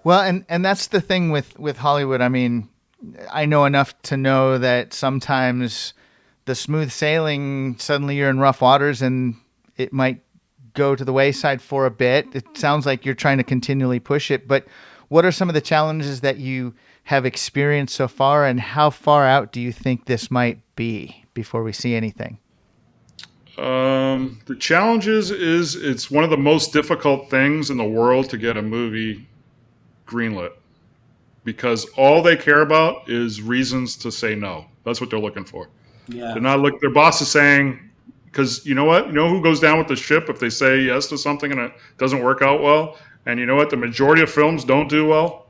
Well, and that's the thing with Hollywood. I mean, I know enough to know that sometimes the smooth sailing, suddenly you're in rough waters and it might go to the wayside for a bit. It sounds like you're trying to continually push it, but what are some of the challenges that you have experienced so far, and how far out do you think this might be before we see anything? The challenges is it's one of the most difficult things in the world to get a movie greenlit, because all they care about is reasons to say no. That's what they're looking for. Yeah. They're not their boss is saying, because you know what? You know who goes down with the ship if they say yes to something and it doesn't work out well? And you know what? The majority of films don't do well.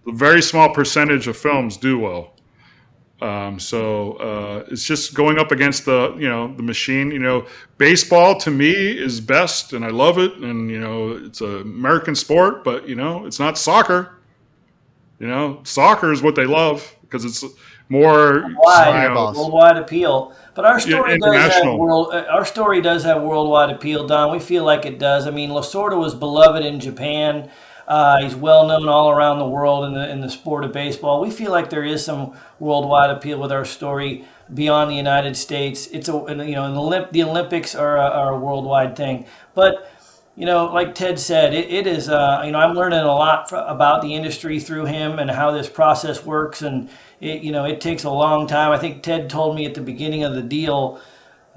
A very small percentage of films do well. So it's just going up against the machine. Baseball to me is best, and I love it. And it's an American sport, but it's not soccer. Soccer is what they love because it's more worldwide appeal. But our story does have worldwide appeal, Don. We feel like it does. I mean, Lasorda was beloved in Japan. He's well known all around the world in the sport of baseball. We feel like there is some worldwide appeal with our story beyond the United States. The Olympics are a worldwide thing. But like Ted said, it is. I'm learning a lot about the industry through him and how this process works, and it takes a long time. I think Ted told me at the beginning of the deal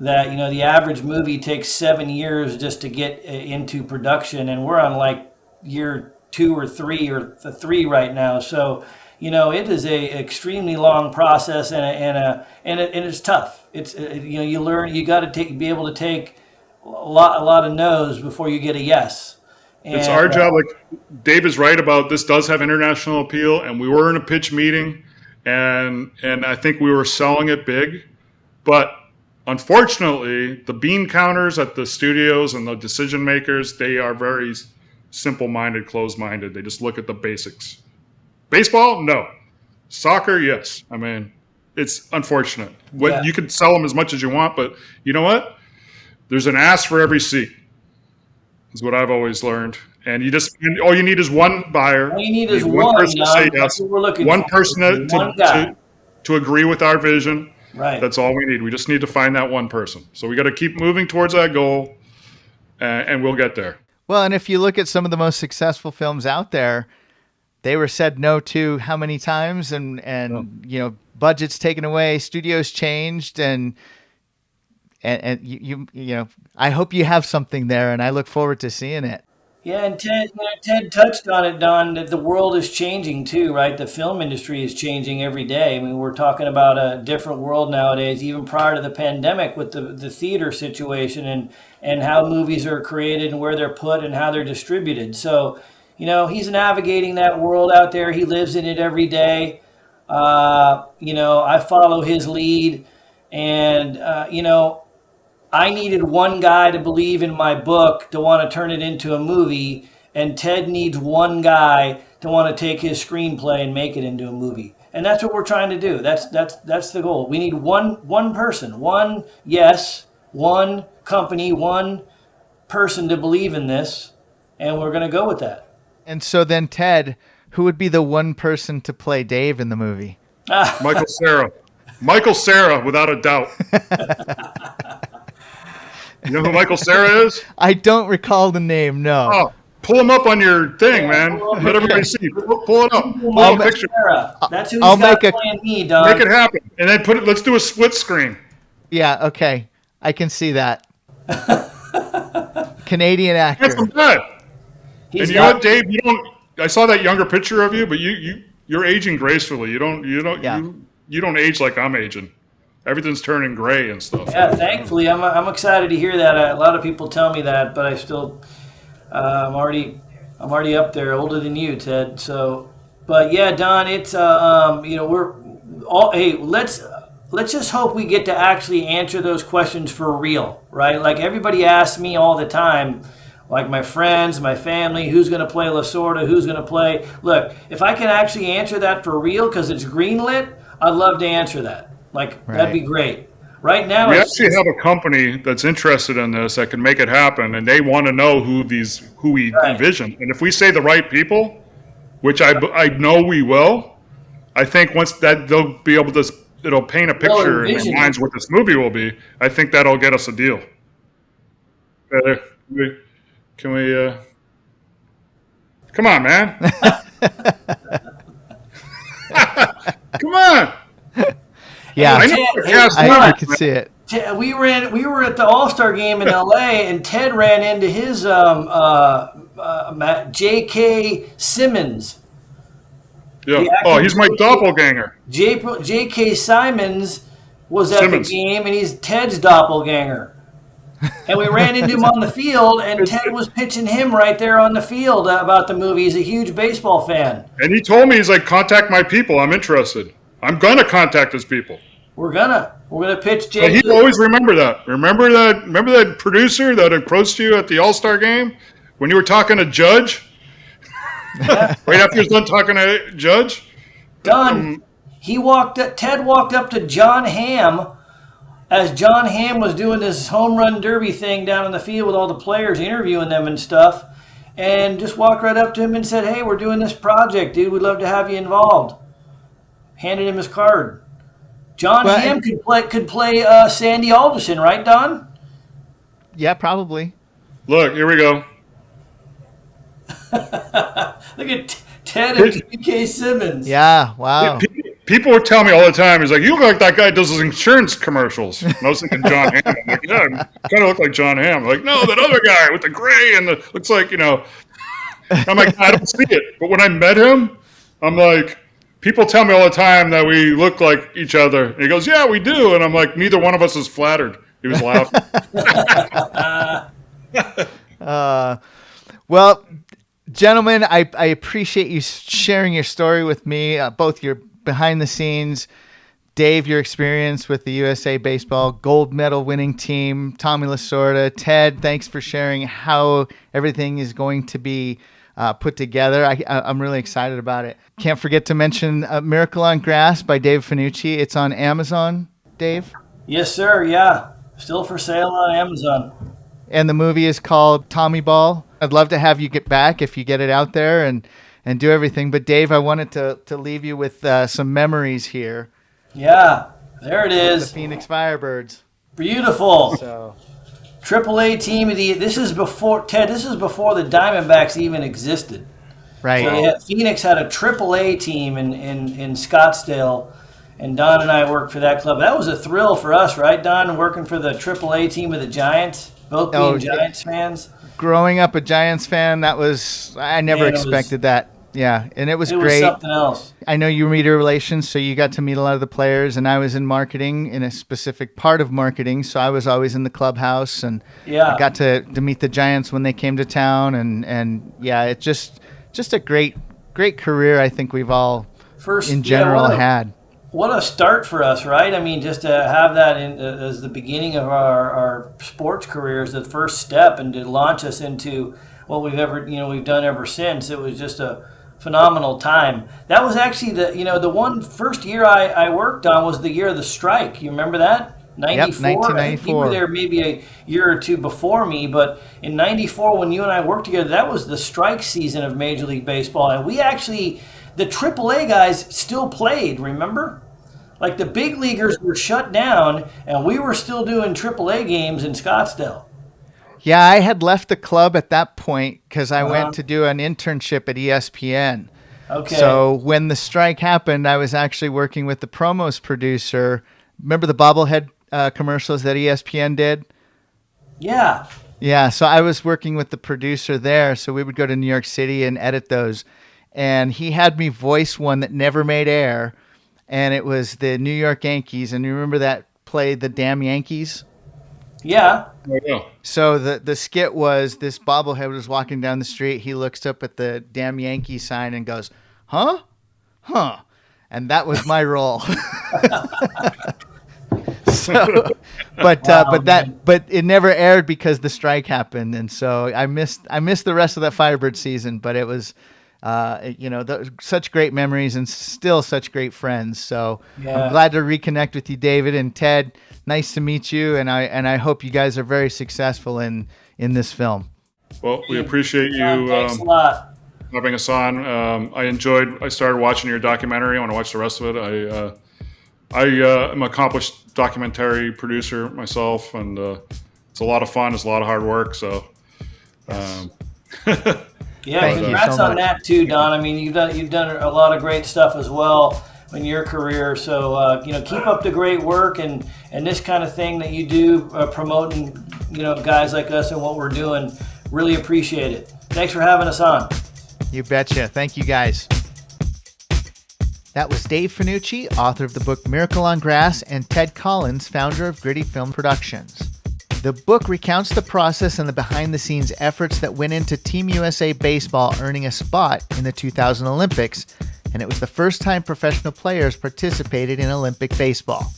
that the average movie takes 7 years just to get into production, and we're on like year 2 or 3 or 3 right now. So it is a extremely long process, and it's tough. It's you learn, you got to be able to take a lot of no's before you get a yes. And it's our job. Like Dave is right about this does have international appeal, and we were in a pitch meeting, and I think we were selling it big, but unfortunately the bean counters at the studios and the decision makers, they are very simple-minded, closed-minded. They just look at the basics. Baseball, no. Soccer, yes. I mean, it's unfortunate. You could sell them as much as you want, but you know what? There's an ass for every seat, is what I've always learned. And all you need is one buyer. All you need is one person to say yes. One person to agree with our vision. Right. That's all we need. We just need to find that one person. So we got to keep moving towards that goal, and we'll get there. Well, and if you look at some of the most successful films out there, they were said no to how many times, and budgets taken away, studios changed, and I hope you have something there, and I look forward to seeing it. Yeah, and Ted touched on it, Don, that the world is changing too, right? The film industry is changing every day. I mean, we're talking about a different world nowadays, even prior to the pandemic with the theater situation and how movies are created and where they're put and how they're distributed. So, he's navigating that world out there. He lives in it every day. I follow his lead, and, I needed one guy to believe in my book to want to turn it into a movie, and Ted needs one guy to want to take his screenplay and make it into a movie. And that's what we're trying to do. That's the goal. We need one person, one company, one person to believe in this, and we're going to go with that. And so then, Ted, who would be the one person to play Dave in the movie? Michael Cera. Michael Cera, without a doubt. You know who Michael Cera is? I don't recall the name, no. Oh, pull him up on your thing, man. Let everybody see. Pull it up. Pull up a picture. That's who he's got playing me, Don. Make it happen, and then let's do a split screen. Yeah. Okay. I can see that. Canadian actor. Handsome guy. And you know what, Dave? I saw that younger picture of you, but you're aging gracefully. You don't age like I'm aging. Everything's turning gray and stuff. Yeah, thankfully, I'm excited to hear that. A lot of people tell me that, but I still, I'm already up there, older than you, Ted. So, but yeah, Don, it's we're all. Hey, let's just hope we get to actually answer those questions for real, right? Like everybody asks me all the time. Like my friends, my family, who's going to play Lasorda, who's going to play. Look, if I can actually answer that for real because it's greenlit, I'd love to answer that. That'd be great. Right now, we actually have a company that's interested in this that can make it happen, and they want to know who we envision. And if we say the right people, which I know we will, I think once that they'll be able to, it'll paint a picture in their minds what this movie will be. I think that'll get us a deal. Can we? Come on, man! Come on! Yeah, I can see it. We were at the All-Star game in L.A. and Ted ran into his J.K. Simmons. Yeah. Oh, he's my doppelganger. J.K. Simmons was at the game, and he's Ted's doppelganger. And we ran into him on the field, and Ted was pitching him right there on the field about the movie. He's a huge baseball fan. And he told me, he's like, contact my people. I'm interested. I'm going to contact his people. We're gonna pitch Jay. But he always remember that. Remember that producer that approached you at the All-Star game when you were talking to Judge? Right after he was done talking to Judge? Done. Ted walked up to John Hamm as John Hamm was doing this home run derby thing down in the field with all the players, interviewing them and stuff, and just walked right up to him and said, "Hey, we're doing this project, dude. We'd love to have you involved." Handed him his card. John Hamm could play Sandy Alderson, right, Don? Yeah, probably. Look, here we go. Look at Ted and J.K. Simmons. Yeah, wow. People would tell me all the time, he's like, you look like that guy does his insurance commercials. And I was thinking John Hamm. I'm like, yeah, I kind of look like John Hamm. I'm like, no, that other guy with the gray and looks like, I'm like, I don't see it. But when I met him, I'm like, people tell me all the time that we look like each other. And he goes, yeah, we do. And I'm like, neither one of us is flattered. He was laughing. Well, gentlemen, I appreciate you sharing your story with me, both your behind the scenes, Dave, your experience with the USA Baseball gold medal winning team, Tommy Lasorda, Ted, thanks for sharing how everything is going to be put together. I'm really excited about it. Can't forget to mention Miracle on Grass by Dave Fanucci. It's on Amazon, Dave? Yes, sir. Yeah. Still for sale on Amazon. And the movie is called TommyBall. I'd love to have you get back if you get it out there and do everything. But Dave, I wanted to leave you with some memories here. Yeah, there it is. The Phoenix Firebirds. Beautiful. So, AAA team of the. This is before Ted. This is before the Diamondbacks even existed. Right. So Phoenix had a AAA team in Scottsdale, and Don and I worked for that club. That was a thrill for us, right, Don? Working for the AAA team of the Giants, both being Giants fans. Growing up a Giants fan, I never expected that. Yeah, and it was great. It was something else. I know you were media relations, so you got to meet a lot of the players, and I was in marketing, in a specific part of marketing, so I was always in the clubhouse, and I got to meet the Giants when they came to town, and yeah, it's just a great career I think we've all in general had. What a start for us, right? I mean, just to have that as the beginning of our sports careers, the first step, and to launch us into what we've done ever since. It was just a phenomenal time. That was actually the one first year I worked on was the year of the strike. You remember that? 94. Yep, 1994. You were there maybe a year or two before me, but in 94 when you and I worked together, that was the strike season of Major League Baseball. And we actually, the AAA guys still played, remember? Like the big leaguers were shut down and we were still doing AAA games in Scottsdale. Yeah, I had left the club at that point because I went to do an internship at ESPN. Okay. So when the strike happened, I was actually working with the promos producer. Remember the bobblehead commercials that ESPN did? Yeah. Yeah, so I was working with the producer there. So we would go to New York City and edit those. And he had me voice one that never made air. And it was the New York Yankees. And you remember that play, The Damn Yankees? Yeah. Oh, yeah. So the skit was this bobblehead was walking down the street. He looks up at the Damn Yankee sign and goes, "Huh? Huh?" And that was my role. So, but it never aired because the strike happened, and so I missed the rest of that Firebird season. But it was, such great memories and still such great friends. So I'm glad to reconnect with you, David and Ted. Nice to meet you, and I hope you guys are very successful in this film. Well, we appreciate you Thanks a lot. having us on. I started watching your documentary. I want to watch the rest of it. I am an accomplished documentary producer myself, and it's a lot of fun. It's a lot of hard work. So, Yeah, Thank you congrats so on much. that too, Don. I mean, you've done a lot of great stuff as well in your career. So keep up the great work and this kind of thing that you do, promoting guys like us and what we're doing. Really appreciate it. Thanks for having us on. You betcha. Thank you, guys. That was Dave Fanucci, author of the book Miracle on Grass, and Ted Collins, founder of Gritty Film Productions. The book recounts the process and the behind-the-scenes efforts that went into Team USA Baseball earning a spot in the 2000 Olympics, and it was the first time professional players participated in Olympic baseball.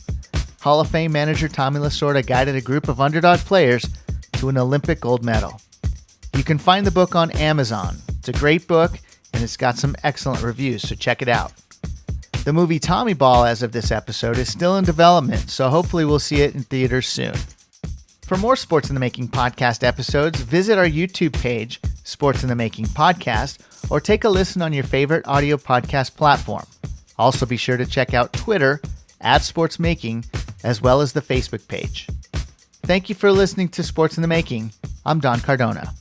Hall of Fame manager Tommy Lasorda guided a group of underdog players to an Olympic gold medal. You can find the book on Amazon. It's a great book, and it's got some excellent reviews, so check it out. The movie TommyBall, as of this episode, is still in development, so hopefully we'll see it in theaters soon. For more Sports in the Making podcast episodes, visit our YouTube page, Sports in the Making Podcast, or take a listen on your favorite audio podcast platform. Also be sure to check out Twitter, @SportsMaking, as well as the Facebook page. Thank you for listening to Sports in the Making. I'm Don Cardona.